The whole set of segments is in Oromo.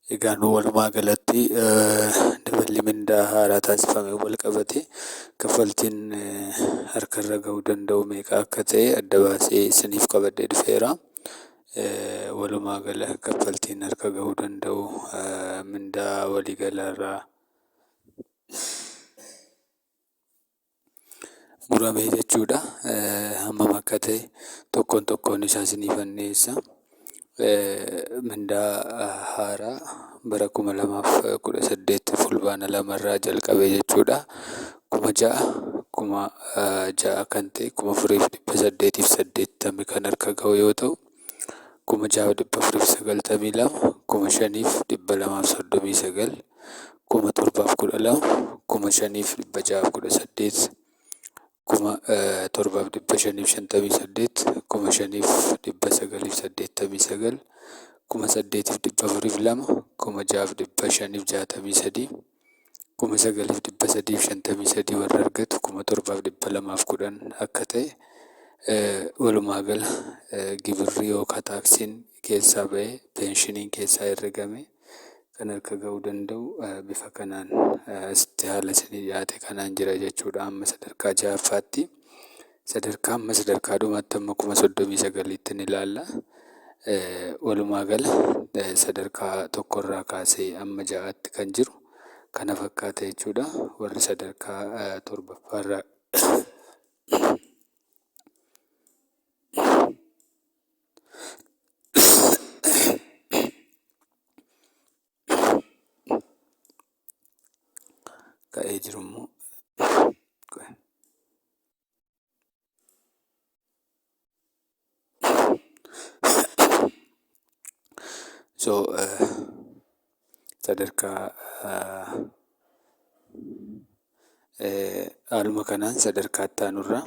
Egaan walumaa galatti daballi mindaa haaraa taasifamee wal qabate kaffaltiin harkarra gahuu danda'u meeqa akka ta'e adda baasee isiniif qabadhee dhufeera. Walumaa gala kaffaltiin harka gahuu danda'u mindaa waliigalaarraa murame jechuudha. Hammam akka ta'e tokkoon isaa isiniifan dhiyeessa. Mindaa haaraa bara 2018 fulbaana 2 jalqabe jechuudha. 6,000 kan ta'e 4,880 kan harka gahu yoo ta'u, 6,492, 5,239, 712, 5,618, 7,558, 5,989, 8,402, 6,563, 9,353 warra argatu 7,210 akka ta'e walumaa gala gibirri yookaan taaksiin keessaa ba'ee peeshiniin keessaa herregame kan harka gahuu danda'u bifa kanaan haala isinii dhiyaate kanaan jira jechuudha. Amma sadarkaa 6ffaatti sadarkaa dhumaatti amma 39,000tti ni ilaalla. Walumaa gala sadarkaa 1 kaasee amma 6tti kan jiru kana fakkaata jechuudha. Warri sadarkaa 7ffaarraa ka'ee jirummoo sadarkaa haaluma kanaan sadarkaa itti aanurraa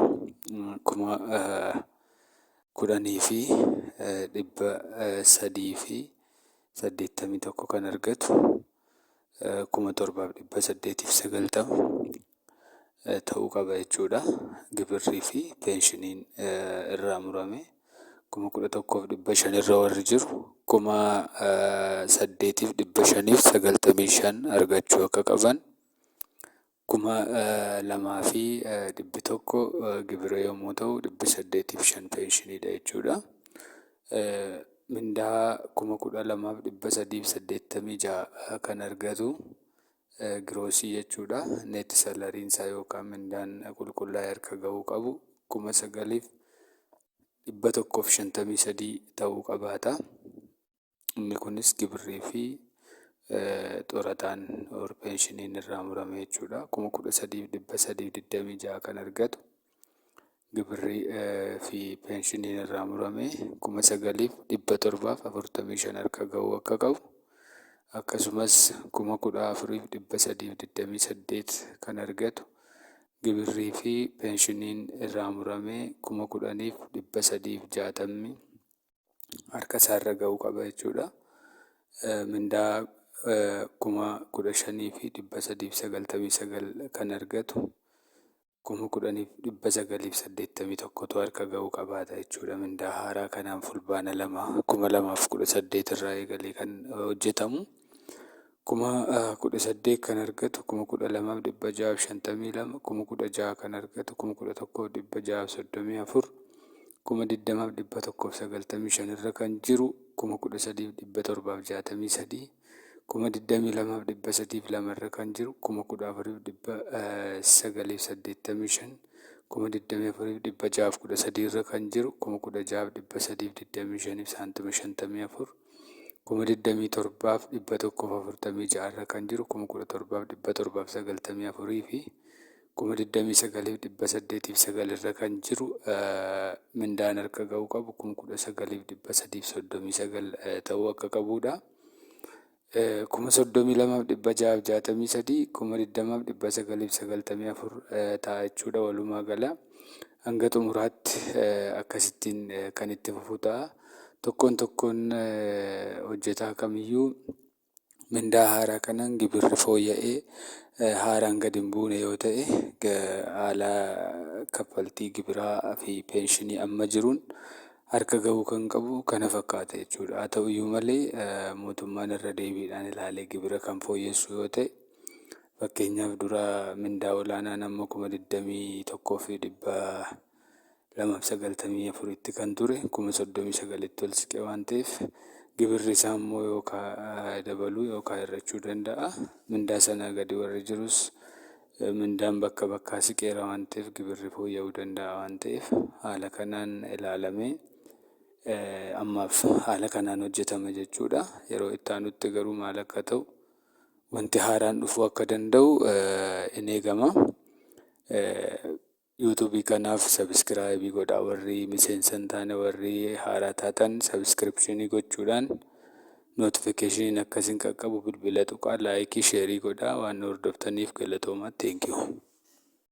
10,381 kan argatu 7,890 ta'uu qaba jechuudha. Gibirrii fi peeshiniin irraa murame 11,500 irra warri jiru 8,595 argachuu akka qaban, 2,100 gibira yommuu ta'u 805 peeshiniidha jechuudha. Mindaa 12,386 kan argatu giroosii jechuudha. Neetti salariinsaa yookaan mindaan qulqullaa'ee harka gahuu qabu 9,153 ta'uu qabaata. Inni kunis gibirrii fi xorataan peeshiniin irraa murame jechuudha. 13,326 kan argatu gibirrii fi peeshiniin irraa murame 9,745 harka gahuu akka qabu. Akkasumas 14,328 kan argatu gibirrii fi peeshiniin irraa murame 10,360 harka isaarra gahuu qaba jechuudha. Mindaa 15,399 kan argatu 10,981tu harka gahuu qabaata jechuudha. Mindaa haaraa kanaan fulbaana 2018 irraa eegalee kan hojjetamu 18,000 kan argatu 12,652, 16,000 kan argatu 11,634, 20,195 irra kan jiru 13,763, 22,302 irra kan jiru 14,985, 24,613 irra kan jiru 16,325 saantima 54, 27,146 irra kan jiru 17,794 fi 29,809 irra kan jiru mindaan harka gahuu qabu 19,339 ta'uu akka qabudha. 32,663, 20,994 ta'a jechuudha. Walumaa gala hanga xumuraatti akkasittiin kan itti fufu ta'a. Tokkoon hojjetaa kamiyyuu mindaa haaraa kanaan gibirri fooyya'ee haaraan gadi hin buune yoo ta'e haala kaffaltii gibiraa fi peenshinii amma jiruun harka gahuu kan qabu kana fakkaata jechuudha. Haa ta'uyyuu malee mootummaan irra deebiidhaan ilaalee gibira kan fooyyessu yoo ta'e, fakkeenyaaf dura mindaa olaanaan amma 21,294tti kan ture 39,000tti ol siqe waan ta'eef gibirri isaa immoo yookaan dabaluu yookaan hir'achuu danda'a. Mindaa sanaa gadi warri jirus mindaan bakka bakkaa siqeera waan ta'eef gibirri fooyya'uu danda'a waan ta'eef haala kanaan ilaalamee ammaaf haala kanaan hojjetama jechuudha. Yeroo itti aanutti garuu maal akka ta'u wanti haaraan dhufuu akka danda'u in eegama. Yuutuubii kanaaf sabiskiraayibii godhaa, warri miseensa hin taane warri haaraa taatan sabiskiripshinii gochuudhaan nootifikeeshiniin akkasiin qaqqabu bilbila tuqaa, laayikii, sheerii godhaa. Waan hordoftaniif galatoomaa. Teenkiyuu.